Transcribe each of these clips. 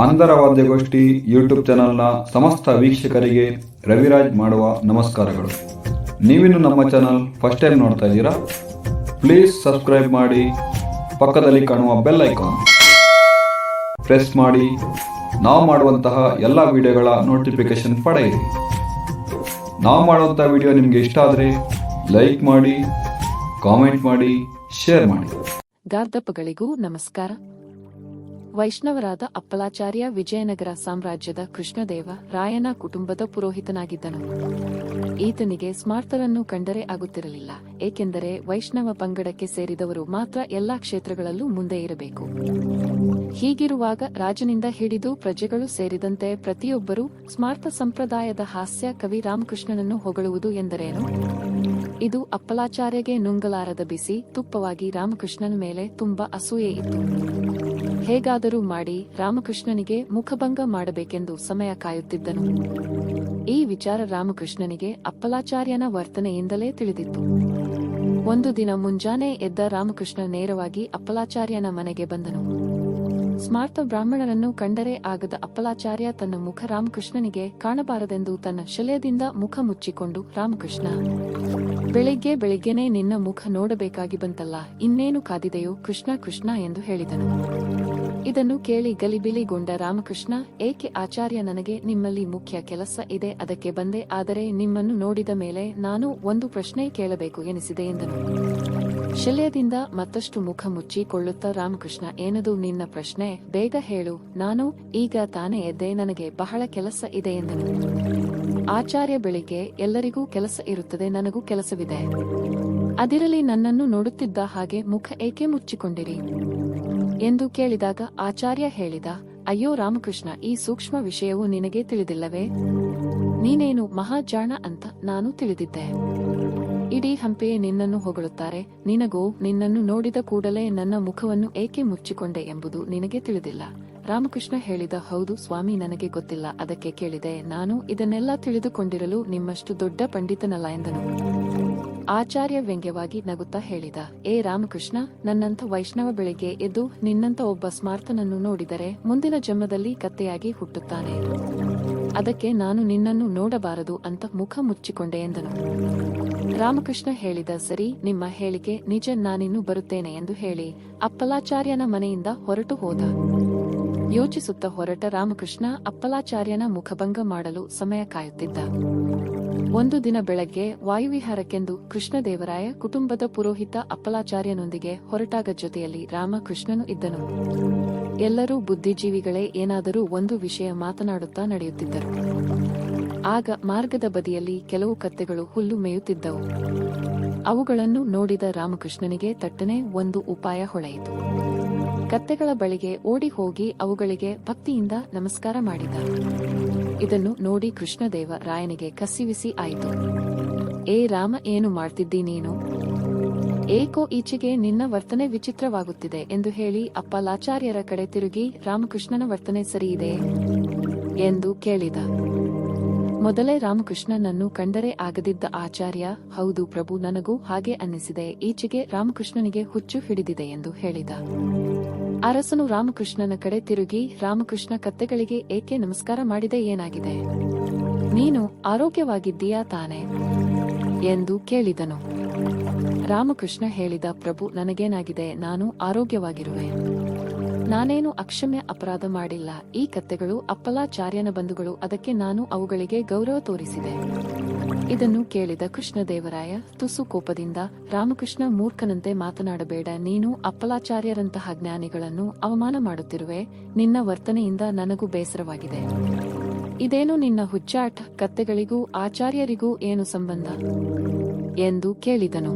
ಅಂಧರ ವಾದ್ಯಗೋಷ್ಠಿ YouTube ಚಾನಲ್ನ ಸಮಸ್ತ ವೀಕ್ಷಕರಿಗೆ ರವಿರಾಜ್ ಮಾಡುವ ನಮಸ್ಕಾರಗಳು. ನೀವಿನ್ನು ನಮ್ಮ ಚಾನಲ್ ಫಸ್ಟ್ ಟೈಮ್ ನೋಡ್ತಾ ಇದ್ದೀರಾ? ಪ್ಲೀಸ್ ಸಬ್ಸ್ಕ್ರೈಬ್ ಮಾಡಿ, ಪಕ್ಕದಲ್ಲಿ ಕಾಣುವ ಬೆಲ್ ಐಕಾನ್ ಪ್ರೆಸ್ ಮಾಡಿ ನಾವು ಮಾಡುವಂತಹ ಎಲ್ಲ ವಿಡಿಯೋಗಳ ನೋಟಿಫಿಕೇಶನ್ ಪಡೆಯಿರಿ. ನಾವು ಮಾಡುವಂಥ ವಿಡಿಯೋ ನಿಮಗೆ ಇಷ್ಟ ಆದರೆ ಲೈಕ್ ಮಾಡಿ, ಕಾಮೆಂಟ್ ಮಾಡಿ, ಶೇರ್ ಮಾಡಿ. ಗಾರ್ಧಪಗಳಿಗೂ ನಮಸ್ಕಾರ. ವೈಷ್ಣವರಾದ ಅಪ್ಪಲಾಚಾರ್ಯ ವಿಜಯನಗರ ಸಾಮ್ರಾಜ್ಯದ ಕೃಷ್ಣದೇವ ರಾಯನ ಕುಟುಂಬದ ಪುರೋಹಿತನಾಗಿದ್ದನು. ಈತನಿಗೆ ಸ್ಮಾರ್ತರನ್ನು ಕಂಡರೆ ಆಗುತ್ತಿರಲಿಲ್ಲ, ಏಕೆಂದರೆ ವೈಷ್ಣವ ಪಂಗಡಕ್ಕೆ ಸೇರಿದವರು ಮಾತ್ರ ಎಲ್ಲಾ ಕ್ಷೇತ್ರಗಳಲ್ಲೂ ಮುಂದೆ ಇರಬೇಕು. ಹೀಗಿರುವಾಗ ರಾಜನಿಂದ ಹಿಡಿದು ಪ್ರಜೆಗಳು ಸೇರಿದಂತೆ ಪ್ರತಿಯೊಬ್ಬರೂ ಸ್ಮಾರ್ತ ಸಂಪ್ರದಾಯದ ಹಾಸ್ಯ ಕವಿ ರಾಮಕೃಷ್ಣನನ್ನು ಹೊಗಳುವುದು ಎಂದರೇನು? ಇದು ಅಪ್ಪಲಾಚಾರ್ಯಗೆ ನುಂಗಲಾರದ ಬಿಸಿ ತುಪ್ಪವಾಗಿ ರಾಮಕೃಷ್ಣನ ಮೇಲೆ ತುಂಬಾ ಅಸೂಯೆ ಇತ್ತು. ಹೇಗಾದರೂ ಮಾಡಿ ರಾಮಕೃಷ್ಣನಿಗೆ ಮುಖಭಂಗ ಮಾಡಬೇಕೆಂದು ಸಮಯ ಕಾಯುತ್ತಿದ್ದನು. ಈ ವಿಚಾರ ರಾಮಕೃಷ್ಣನಿಗೆ ಅಪ್ಪಲಾಚಾರ್ಯನ ವರ್ತನೆಯಿಂದಲೇ ತಿಳಿದಿತ್ತು. ಒಂದು ದಿನ ಮುಂಜಾನೆ ಎದ್ದ ರಾಮಕೃಷ್ಣ ನೇರವಾಗಿ ಅಪ್ಪಲಾಚಾರ್ಯನ ಮನೆಗೆ ಬಂದನು. ಸ್ಮಾರ್ತ ಬ್ರಾಹ್ಮಣರನ್ನು ಕಂಡರೆ ಆಗದ ಅಪ್ಪಲಾಚಾರ್ಯ ತನ್ನ ಮುಖ ರಾಮಕೃಷ್ಣನಿಗೆ ಕಾಣಬಾರದೆಂದು ತನ್ನ ಶಲ್ಯದಿಂದ ಮುಖ ಮುಚ್ಚಿಕೊಂಡು, ರಾಮಕೃಷ್ಣ, ಬೆಳಿಗ್ಗೆನೇ ನಿನ್ನ ಮುಖ ನೋಡಬೇಕಾಗಿ ಬಂತಲ್ಲ, ಇನ್ನೇನು ಕಾದಿದೆಯೋ ಕೃಷ್ಣ ಕೃಷ್ಣ ಎಂದು ಹೇಳಿದನು. ಇದನ್ನು ಕೇಳಿ ಗಲಿಬಿಲಿಗೊಂಡ ರಾಮಕೃಷ್ಣ, ಏಕೆ ಆಚಾರ್ಯ, ನನಗೆ ನಿಮ್ಮಲ್ಲಿ ಮುಖ್ಯ ಕೆಲಸ ಇದೆ, ಅದಕ್ಕೆ ಬಂದೆ. ಆದರೆ ನಿಮ್ಮನ್ನು ನೋಡಿದ ಮೇಲೆ ನಾನು ಒಂದು ಪ್ರಶ್ನೆ ಕೇಳಬೇಕು ಎನಿಸಿದೆ ಎಂದನು. ಶಲ್ಯದಿಂದ ಮತ್ತಷ್ಟು ಮುಖ ಮುಚ್ಚಿಕೊಳ್ಳುತ್ತಾ ರಾಮಕೃಷ್ಣ, ಏನದು ನಿನ್ನ ಪ್ರಶ್ನೆ? ಬೇಗ ಹೇಳು, ನಾನು ಈಗ ತಾನೇ ಎದ್ದೆ, ನನಗೆ ಬಹಳ ಕೆಲಸ ಇದೆ ಎಂದನು. ಆಚಾರ್ಯ, ಬೆಳಿಗ್ಗೆ ಎಲ್ಲರಿಗೂ ಕೆಲಸ ಇರುತ್ತದೆ, ನನಗೂ ಕೆಲಸವಿದೆ. ಅದಿರಲಿ, ನನ್ನನ್ನು ನೋಡುತ್ತಿದ್ದ ಹಾಗೆ ಮುಖ ಏಕೆ ಮುಚ್ಚಿಕೊಂಡಿರಿ ಎಂದು ಕೇಳಿದಾಗ ಆಚಾರ್ಯ ಹೇಳಿದ, ಅಯ್ಯೋ ರಾಮಕೃಷ್ಣ, ಈ ಸೂಕ್ಷ್ಮ ವಿಷಯವು ನಿನಗೆ ತಿಳಿದಿಲ್ಲವೇ? ನೀನೇನು ಮಹಾಜಾಣ ಅಂತ ನಾನು ತಿಳಿದಿದ್ದೆ. ಇಡೀ ಹಂಪೆಯೇ ನಿನ್ನನ್ನು ಹೊಗಳುತ್ತಾರೆ, ನಿನಗೋ ನಿನ್ನನ್ನು ನೋಡಿದ ಕೂಡಲೇ ನನ್ನ ಮುಖವನ್ನು ಏಕೆ ಮುಚ್ಚಿಕೊಂಡೆ ಎಂಬುದು ನಿನಗೆ ತಿಳಿದಿಲ್ಲ. ರಾಮಕೃಷ್ಣ ಹೇಳಿದ, ಹೌದು ಸ್ವಾಮಿ, ನನಗೆ ಗೊತ್ತಿಲ್ಲ, ಅದಕ್ಕೆ ಕೇಳಿದೆ. ನಾನು ಇದನ್ನೆಲ್ಲ ತಿಳಿದುಕೊಂಡಿರಲು ನಿಮ್ಮಷ್ಟು ದೊಡ್ಡ ಪಂಡಿತನಲ್ಲ ಎಂದನು. ಆಚಾರ್ಯ ವ್ಯಂಗ್ಯವಾಗಿ ನಗುತ್ತಾ ಹೇಳಿದ, ಏ ರಾಮಕೃಷ್ಣ, ನನ್ನಂಥ ವೈಷ್ಣವ ಬೆಳಿಗ್ಗೆ ಎದ್ದು ನಿನ್ನಂಥ ಒಬ್ಬ ಸ್ಮಾರ್ತನನ್ನು ನೋಡಿದರೆ ಮುಂದಿನ ಜನ್ಮದಲ್ಲಿ ಕತ್ತೆಯಾಗಿ ಹುಟ್ಟುತ್ತಾನೆ. ಅದಕ್ಕೆ ನಾನು ನಿನ್ನನ್ನು ನೋಡಬಾರದು ಅಂತ ಮುಖ ಮುಚ್ಚಿಕೊಂಡೆ ಎಂದನು. ರಾಮಕೃಷ್ಣ ಹೇಳಿದ, ಸರಿ, ನಿಮ್ಮ ಹೇಳಿಕೆ ನಿಜ, ನಾನಿನ್ನು ಬರುತ್ತೇನೆ ಎಂದು ಹೇಳಿ ಅಪ್ಪಲಾಚಾರ್ಯನ ಮನೆಯಿಂದ ಹೊರಟು ಹೋದ. ಯೋಚಿಸುತ್ತಾ ಹೊರಟ ರಾಮಕೃಷ್ಣ ಅಪ್ಪಲಾಚಾರ್ಯನ ಮುಖಭಂಗ ಮಾಡಲು ಸಮಯ ಕಾಯುತ್ತಿದ್ದ. ಒಂದು ದಿನ ಬೆಳಗ್ಗೆ ವಾಯುವಿಹಾರಕ್ಕೆಂದು ಕೃಷ್ಣದೇವರಾಯ ಕುಟುಂಬದ ಪುರೋಹಿತ ಅಪ್ಪಲಾಚಾರ್ಯನೊಂದಿಗೆ ಹೊರಟಾಗ ಜೊತೆಯಲ್ಲಿ ರಾಮಕೃಷ್ಣನು ಇದ್ದನು. ಎಲ್ಲರೂ ಬುದ್ಧಿಜೀವಿಗಳೇ, ಏನಾದರೂ ಒಂದು ವಿಷಯ ಮಾತನಾಡುತ್ತಾ ನಡೆಯುತ್ತಿದ್ದರು. ಆಗ ಮಾರ್ಗದ ಬದಿಯಲ್ಲಿ ಕೆಲವು ಕತ್ತೆಗಳು ಹುಲ್ಲು ಮೇಯುತ್ತಿದ್ದವು. ಅವುಗಳನ್ನು ನೋಡಿದ ರಾಮಕೃಷ್ಣನಿಗೆ ತಟ್ಟನೆ ಒಂದು ಉಪಾಯ ಹೊಳೆಯಿತು. ಕತ್ತೆಗಳ ಬಳಿಗೆ ಓಡಿ ಹೋಗಿ ಅವುಗಳಿಗೆ ಭಕ್ತಿಯಿಂದ ನಮಸ್ಕಾರ ಮಾಡಿದ. ಇದನ್ನು ನೋಡಿ ಕೃಷ್ಣದೇವ ರಾಯನಿಗೆ ಕಸಿವಿಸಿ ಆಯಿತು. ಏ ರಾಮ, ಏನು ಮಾಡ್ತಿದ್ದಿ ನೀನು? ಏಕೋ ಈಚೆಗೆ ನಿನ್ನ ವರ್ತನೆ ವಿಚಿತ್ರವಾಗುತ್ತಿದೆ ಎಂದು ಹೇಳಿ ಅಪ್ಪಲಾಚಾರ್ಯರ ಕಡೆ ತಿರುಗಿ, ರಾಮಕೃಷ್ಣನ ವರ್ತನೆ ಸರಿಯಿದೆ ಎಂದು ಕೇಳಿದ. ಮೊದಲೇ ರಾಮಕೃಷ್ಣನನ್ನು ಕಂಡರೆ ಆಗದಿದ್ದ ಆಚಾರ್ಯ, ಹೌದು ಪ್ರಭು, ನನಗೂ ಹಾಗೆ ಅನ್ನಿಸಿದೆ, ಈಚೆಗೆ ರಾಮಕೃಷ್ಣನಿಗೆ ಹುಚ್ಚು ಹಿಡಿದಿದೆ ಎಂದು ಹೇಳಿದ. ಅರಸನು ರಾಮಕೃಷ್ಣನ ಕಡೆ ತಿರುಗಿ, ರಾಮಕೃಷ್ಣ, ಕತ್ತೆಗಳಿಗೆ ಏಕೆ ನಮಸ್ಕಾರ ಮಾಡಿದೆ, ಏನಾಗಿದೆ? ನೀನು ಆರೋಗ್ಯವಾಗಿದ್ದೀಯಾ ತಾನೆ ಎಂದು ಕೇಳಿದನು. ರಾಮಕೃಷ್ಣ ಹೇಳಿದ, ಪ್ರಭು, ನನಗೇನಾಗಿದೆ, ನಾನು ಆರೋಗ್ಯವಾಗಿರುವೆ. ನಾನೇನು ಅಕ್ಷಮ್ಯ ಅಪರಾಧ ಮಾಡಿಲ್ಲ. ಈ ಕತ್ತೆಗಳು ಅಪ್ಪಲಾಚಾರ್ಯನ ಬಂಧುಗಳು, ಅದಕ್ಕೆ ನಾನು ಅವುಗಳಿಗೆ ಗೌರವ ತೋರಿಸಿದೆ. ಇದನ್ನು ಕೇಳಿದ ಕೃಷ್ಣದೇವರಾಯ ತುಸು ಕೋಪದಿಂದ, ರಾಮಕೃಷ್ಣ, ಮೂರ್ಖನಂತೆ ಮಾತನಾಡಬೇಡ, ನೀನು ಅಪ್ಪಲಾಚಾರ್ಯರಂತಹ ಜ್ಞಾನಿಗಳನ್ನು ಅವಮಾನ ಮಾಡುತ್ತಿರುವೆ. ನಿನ್ನ ವರ್ತನೆಯಿಂದ ನನಗೂ ಬೇಸರವಾಗಿದೆ. ಇದೇನು ನಿನ್ನ ಹುಚ್ಚಾಟ? ಕತ್ತೆಗಳಿಗೂ ಆಚಾರ್ಯರಿಗೂ ಏನು ಸಂಬಂಧ ಎಂದು ಕೇಳಿದನು.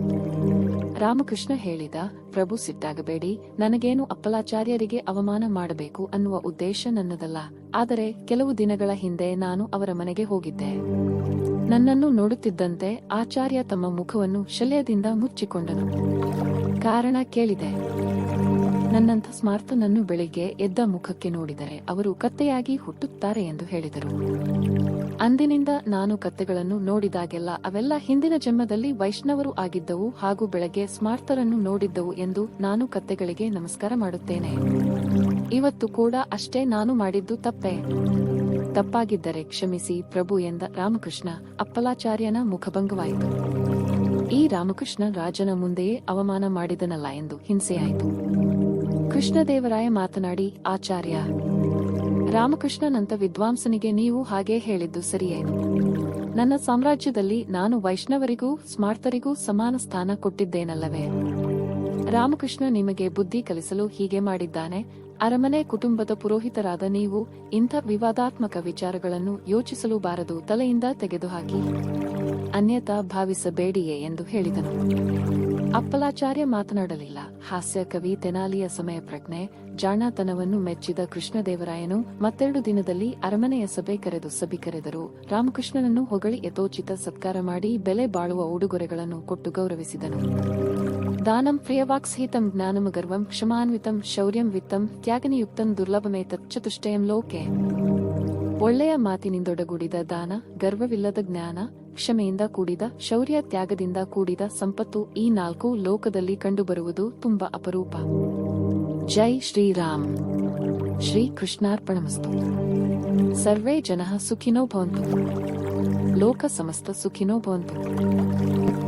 ರಾಮಕೃಷ್ಣ ಹೇಳಿದ, ಪ್ರಭು, ಸಿಟ್ಟಾಗಬೇಡಿ, ನನಗೇನು ಅಪ್ಪಲಾಚಾರ್ಯರಿಗೆ ಅವಮಾನ ಮಾಡಬೇಕು ಅನ್ನುವ ಉದ್ದೇಶ ನನ್ನದಲ್ಲ. ಆದರೆ ಕೆಲವು ದಿನಗಳ ಹಿಂದೆ ನಾನು ಅವರ ಮನೆಗೆ ಹೋಗಿದ್ದೆ. ನನ್ನನ್ನು ನೋಡುತ್ತಿದ್ದಂತೆ ಆಚಾರ್ಯ ತಮ್ಮ ಮುಖವನ್ನು ಶಲ್ಯದಿಂದ ಮುಚ್ಚಿಕೊಂಡನು. ಕಾರಣ ಕೇಳಿದೆ. ನನ್ನಂಥ ಸ್ಮಾರ್ತನನ್ನು ಬೆಳಿಗ್ಗೆ ಎದ್ದ ಮುಖಕ್ಕೆ ನೋಡಿದರೆ ಅವರು ಕತ್ತೆಯಾಗಿ ಹುಟ್ಟುತ್ತಾರೆ ಎಂದು ಹೇಳಿದರು. ಅಂದಿನಿಂದ ನಾನು ಕತ್ತೆಗಳನ್ನು ನೋಡಿದಾಗೆಲ್ಲ ಅವೆಲ್ಲ ಹಿಂದಿನ ಜನ್ಮದಲ್ಲಿ ವೈಷ್ಣವರು ಆಗಿದ್ದವು ಹಾಗೂ ಬೆಳಗ್ಗೆ ಸ್ಮಾರ್ತರನ್ನು ನೋಡಿದ್ದವು ಎಂದು ನಾನು ಕತ್ತೆಗಳಿಗೆ ನಮಸ್ಕಾರ ಮಾಡುತ್ತೇನೆ. ಇವತ್ತು ಕೂಡ ಅಷ್ಟೇ. ನಾನು ಮಾಡಿದ್ದು ತಪ್ಪಾಗಿದ್ದರೆ ಕ್ಷಮಿಸಿ ಪ್ರಭು ಎಂದ ರಾಮಕೃಷ್ಣ. ಅಪ್ಪಲಾಚಾರ್ಯನ ಮುಖಭಂಗವಾಯಿತು. ಈ ರಾಮಕೃಷ್ಣ ರಾಜನ ಮುಂದೆಯೇ ಅವಮಾನ ಮಾಡಿದನಲ್ಲ ಎಂದು ಹಿಂಸೆಯಾಯಿತು. ಕೃಷ್ಣದೇವರಾಯ ಮಾತನಾಡಿ, ಆಚಾರ್ಯ ರಾಮಕೃಷ್ಣನಂತ ವಿದ್ವಾಂಸನಿಗೆ ನೀವು ಹಾಗೆ ಹೇಳಿದ್ದು ಸರಿಯೇ? ನನ್ನ ಸಾಮ್ರಾಜ್ಯದಲ್ಲಿ ನಾನು ವೈಷ್ಣವರಿಗೂ ಸ್ಮಾರ್ತರಿಗೂ ಸಮಾನ ಸ್ಥಾನ ಕೊಟ್ಟಿದ್ದೇನಲ್ಲವೇ? ರಾಮಕೃಷ್ಣ ನಿಮಗೆ ಬುದ್ಧಿ ಕಲಿಸಲು ಹೀಗೆ ಮಾಡಿದ್ದಾನೆ. ಅರಮನೆ ಕುಟುಂಬದ ಪುರೋಹಿತರಾದ ನೀವು ಇಂಥ ವಿವಾದಾತ್ಮಕ ವಿಚಾರಗಳನ್ನು ಯೋಚಿಸಲು ಬಾರದು. ತಲೆಯಿಂದ ತೆಗೆದುಹಾಕಿ, ಅನ್ಯತಾ ಭಾವಿಸಬೇಡಿಯೇ ಎಂದು ಹೇಳಿದನು. ಅಪ್ಪಲಾಚಾರ್ಯ ಮಾತನಾಡಲಿಲ್ಲ. ಹಾಸ್ಯ ಕವಿ ತೆನಾಲಿಯ ಸಮಯ ಪ್ರಜ್ಞೆ, ಜಾಣತನವನ್ನು ಮೆಚ್ಚಿದ ಕೃಷ್ಣದೇವರಾಯನು ಮತ್ತೆರಡು ದಿನದಲ್ಲಿ ಅರಮನೆಯ ಸಭೆ ಕರೆದರು. ರಾಮಕೃಷ್ಣನನ್ನು ಹೊಗಳಿ ಯಥೋಚಿತ ಸತ್ಕಾರ ಮಾಡಿ ಬೆಲೆ ಬಾಳುವ ಉಡುಗೊರೆಗಳನ್ನು ಕೊಟ್ಟು ಗೌರವಿಸಿದನು. ದಾನಂ ಪ್ರಿಯವಾಕ್ಸಹಿತಂ ಜ್ಞಾನಮಗರ್ವಂ ಕ್ಷಮಾನ್ವಿತಂ ಶೌರ್ಯಂ ವಿತ್ತಂ ತ್ಯಾಗನಿಯುಕ್ತಂ ದುರ್ಲಭಮೇತತ್ ಚತುಷ್ಟಯಂ ಲೋಕೆ. ಒಳ್ಳೆಯ ಮಾತಿನಿಂದೊಡಗೂಡಿದ ದಾನ, ಗರ್ವವಿಲ್ಲದ ಜ್ಞಾನ, ಕ್ಷಮೆಯಿಂದ ಕೂಡಿದ ಶೌರ್ಯ, ತ್ಯಾಗದಿಂದ ಕೂಡಿದ ಸಂಪತ್ತು, ಈ ನಾಲ್ಕು ಲೋಕದಲ್ಲಿ ಕಂಡುಬರುವುದು ತುಂಬಾ ಅಪರೂಪ. ಜೈ ಶ್ರೀರಾಮ್. ಶ್ರೀ ಕೃಷ್ಣಾರ್ಪಣಮಸ್ತು. ಸರ್ವೇ ಜನಃ ಸುಖಿನೋ ಭವಂತು. ಲೋಕ ಸಮಸ್ತ ಸುಖಿನೋ ಭವಂತು.